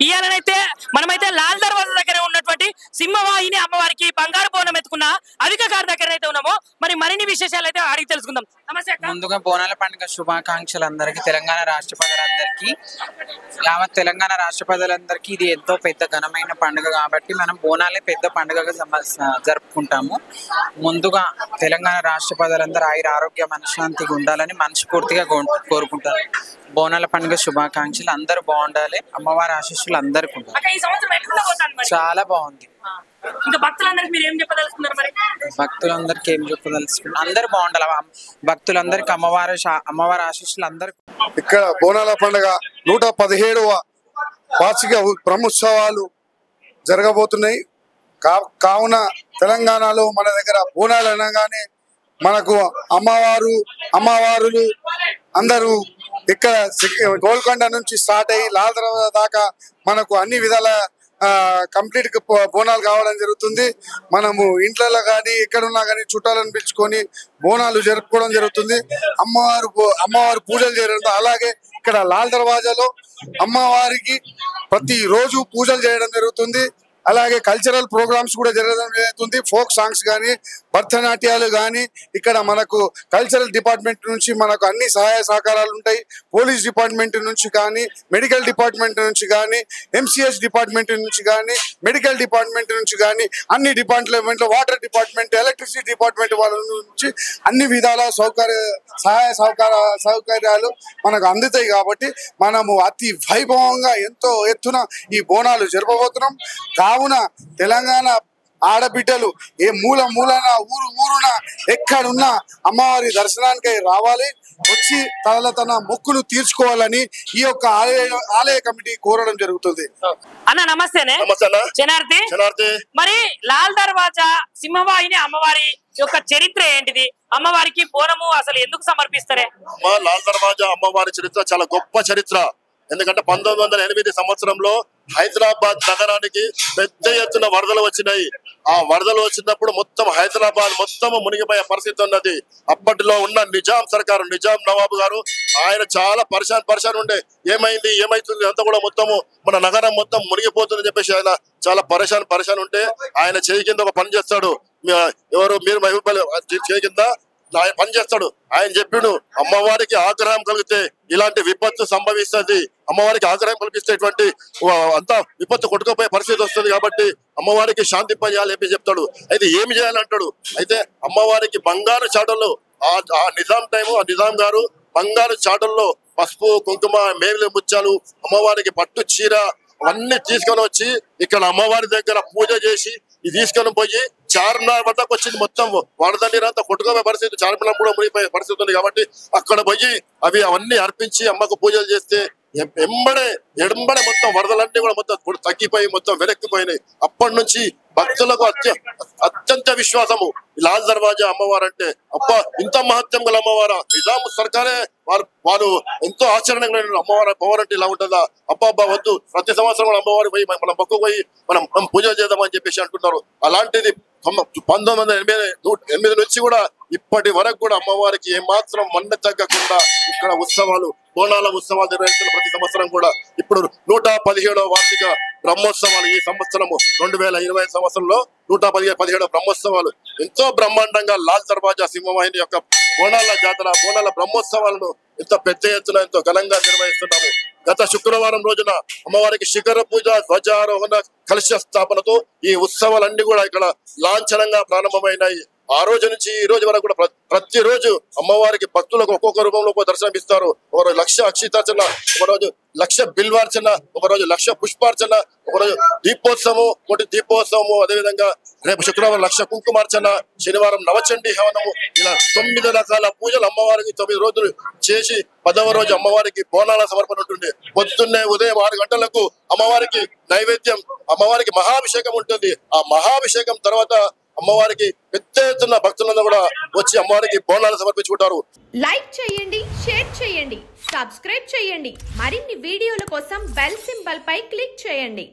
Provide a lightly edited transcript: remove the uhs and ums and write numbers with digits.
ఇయాలనైతే మనమైతే లాల్ దర్వాజా దగ్గర ఉన్నటువంటి సింహవాహిని అమ్మవారికి బంగారు బోనం ఎత్తుకున్న అధిక గారి దగ్గర అయితే ఉన్నామో మరి మరిన్ని విశేషాలు అయితే అడిగి తెలుసుకుందాం. నమస్తే అక్క. ముందుగా బోనాల పండుగ శుభాకాంక్షలు అందరికీ, తెలంగాణ రాష్ట్ర ప్రజలందరికీ, యావత్ తెలంగాణ రాష్ట్ర ప్రజలందరికీ ఇది ఎంతో పెద్ద ఘనమైన పండుగ కాబట్టి మనం బోనాలే పెద్ద పండుగగా జరుపుకుంటాము. ముందుగా తెలంగాణ రాష్ట్ర ప్రజలందరూ ఆరోగ్య మనశ్శాంతిగా ఉండాలని మనస్ఫూర్తిగా కోరుకుంటారు. బోనాల పండుగ శుభాకాంక్షలు, అందరూ బాగుండాలి, అమ్మవారి ఆశీస్సులు అందరికి ఉండాలి. చాలా బాగుంది. భక్తులందరికీ ఏం చెప్పదలుచుకున్నారు? అందరూ బాగుండాలి, భక్తులందరికీ అమ్మవారి ఆశీస్సులు అందరికి. ఇక్కడ బోనాల పండుగ 117వ వార్షిక బ్రహ్మోత్సవాలు జరగబోతున్నాయి. కావున తెలంగాణలో మన దగ్గర బోనాలు అనగానే మనకు అమ్మవారులు అందరూ ఇక్కడ గోల్కొండ నుంచి స్టార్ట్ అయ్యి లాల్ దర్వాజా దాకా మనకు అన్ని విధాల కంప్లీట్ బోనాలు కావడం జరుగుతుంది. మనము ఇంట్లో కానీ ఎక్కడున్నా కానీ చుట్టాలను పిలుచుకొని బోనాలు జరుపుకోవడం జరుగుతుంది. అమ్మవారు పూజలు చేయడం, అలాగే ఇక్కడ లాల్ దర్వాజాలో అమ్మవారికి ప్రతిరోజు పూజలు చేయడం జరుగుతుంది. అలాగే కల్చరల్ ప్రోగ్రామ్స్ కూడా జరగడం జరుగుతుంది. ఫోక్ సాంగ్స్ కానీ, భరతనాట్యాలు కానీ, ఇక్కడ మనకు కల్చరల్ డిపార్ట్మెంట్ నుంచి మనకు అన్ని సహాయ సహకారాలు ఉంటాయి. పోలీస్ డిపార్ట్మెంట్ నుంచి కానీ, మెడికల్ డిపార్ట్మెంట్ నుంచి కానీ, ఎంసీఎస్ డిపార్ట్మెంట్ నుంచి కానీ, మెడికల్ డిపార్ట్మెంట్ నుంచి కానీ, అన్ని డిపార్ట్మెంట్లో వాటర్ డిపార్ట్మెంట్, ఎలక్ట్రిసిటీ డిపార్ట్మెంట్ వాళ్ళ నుంచి అన్ని విధాల సహాయ సౌకర్యాలు మనకు అందుతాయి. కాబట్టి మనము అతి వైభవంగా ఎంతో ఎత్తున ఈ బోనాలు జరపబోతున్నాం. కావున తెలంగాణ ఆడబిడ్డలు ఏ మూలన ఊరున ఎక్కడున్నా అమ్మవారి దర్శనానికి రావాలి, వచ్చి తన మొక్కులు తీర్చుకోవాలని ఈ యొక్క ఆలయ కమిటీ కోరడం జరుగుతుంది. అన్న నమస్తేనే. జనార్ది, మరి లాల్ దర్వాజా సింహవాహిని అమ్మవారి యొక్క చరిత్ర ఏంటిది? అమ్మవారికి బోనము అసలు ఎందుకు సమర్పిస్తారే? లాల్ దర్వాజా అమ్మవారి చరిత్ర చాలా గొప్ప చరిత్ర. ఎందుకంటే 1908 సంవత్సరంలో హైదరాబాద్ నగరానికి పెద్ద ఎత్తున వరదలు వచ్చినాయి. ఆ వరదలు వచ్చినప్పుడు మొత్తం హైదరాబాద్ మొత్తం మునిగిపోయే పరిస్థితి ఉన్నది. అప్పట్లో ఉన్న నిజాం సర్కారు, నిజాం నవాబు గారు, ఆయన చాలా పరిశాన్ ఉండే. ఏమైతుంది అంతా కూడా మొత్తము మన నగరం మొత్తం మునిగిపోతుందని చెప్పేసి ఆయన చాలా పరిశాన్ ఉంటే ఆయన చేయి కింద ఒక పని చేస్తాడు. ఎవరు మీరు మహబూబ్ చేయి కింద ఆయన పని చేస్తాడు. ఆయన చెప్పిండు, అమ్మవారికి ఆగ్రహం కలిగితే ఇలాంటి విపత్తు సంభవిస్తుంది, అమ్మవారికి ఆగ్రహం కల్పిస్తేటువంటి అంతా విపత్తు కొట్టుకుపోయే పరిస్థితి వస్తుంది, కాబట్టి అమ్మవారికి శాంతి చేయాలి చెప్పి చెప్తాడు. అయితే ఏమి చేయాలంటాడు. అయితే అమ్మవారికి బంగారు చాటల్లో ఆ నిజాం గారు బంగారు చాటల్లో పసుపు, కుంకుమ, మేలు ముత్యాలు, అమ్మవారికి పట్టు చీర అవన్నీ తీసుకొని వచ్చి ఇక్కడ అమ్మవారి దగ్గర పూజ చేసి తీసుకొని పోయి చార్మినార్ వద్దకు వచ్చింది. మొత్తం వరద నీరంతా కొట్టుకోవే పరిస్థితి, చార్మినార్ కూడా మునిగిపోయే పరిస్థితి ఉంది. కాబట్టి అక్కడ పోయి అవన్నీ అర్పించి అమ్మకు పూజలు చేస్తే ఎడంబడే మొత్తం వరదలన్నీ కూడా మొత్తం తగ్గిపోయి మొత్తం వెనక్కిపోయినాయి. అప్పటి నుంచి భక్తులకు అత్యంత విశ్వాసము లాల్ దర్వాజా అమ్మవారు అంటే. అబ్బా, ఇంత మహత్యం గల అమ్మవారా! నిజాం సర్కారే వాళ్ళు ఎంతో ఆచరణగా అమ్మవారు అంటే ఇలా ఉంటుందా? అబ్బా వద్దు, ప్రతి సంవత్సరం అమ్మవారు పోయి మనం మొక్కు పోయి మనం పూజలు చేద్దామని చెప్పేసి అంటున్నారు. అలాంటిది 1908 నుంచి కూడా ఇప్పటి వరకు కూడా అమ్మవారికి ఏమాత్రం మన్న తగ్గకుండా ఇక్కడ బోనాల ఉత్సవాలు నిర్వహిస్తున్న ప్రతి సంవత్సరం కూడా. ఇప్పుడు 117వ వార్షిక బ్రహ్మోత్సవాలు ఈ సంవత్సరము 2020 సంవత్సరంలో 117వ బ్రహ్మోత్సవాలు ఎంతో బ్రహ్మాండంగా లాల్ దర్వాజా సింహవాహిని యొక్క బోనాల జాతర, బోనాల బ్రహ్మోత్సవాలను ఎంతో పెద్ద ఎత్తున ఎంతో ఘనంగా నిర్వహిస్తున్నాము. గత శుక్రవారం రోజున అమ్మవారికి శిఖర పూజ, ధ్వజారోహణ, కలశ స్థాపనతో ఈ ఉత్సవాలన్నీ కూడా ఇక్కడ లాంఛనంగా ప్రారంభమైనాయి. ఆ రోజు నుంచి ఈ రోజు వరకు కూడా ప్రతిరోజు అమ్మవారికి భక్తులకు ఒక్కొక్క రూపంలో ఒక్కొక్క దర్శనం ఇస్తారు. ఒకరోజు 1,00,000 అక్షితార్చన, ఒకరోజు 1,00,000 బిల్వార్చన, ఒకరోజు 1,00,000 పుష్పార్చన, ఒకరోజు దీపోత్సవము, కోటి దీపోత్సవము, అదేవిధంగా రేపు శుక్రవారం 1,00,000 కుంకుమార్చన, శనివారం నవచండీ హవనము, ఇలా 9 రకాల పూజలు అమ్మవారికి 9 రోజులు చేసి 10వ రోజు అమ్మవారికి బోనాల సమర్పణ ఉంటుంది. పొద్దున్నే ఉదయం 6 గంటలకు అమ్మవారికి నైవేద్యం, అమ్మవారికి మహాభిషేకం ఉంటుంది. ఆ మహాభిషేకం తర్వాత అమ్మవారికి పెద్ద ఎత్తున భక్తులందరూ కూడా వచ్చి అమ్మవారికి బోనాలు సమర్పించుకుంటారు. లైక్ చేయండి, షేర్ చేయండి, సబ్స్క్రైబ్ చేయండి. మరిన్ని వీడియోల కోసం బెల్ సింబల్ పై క్లిక్ చేయండి.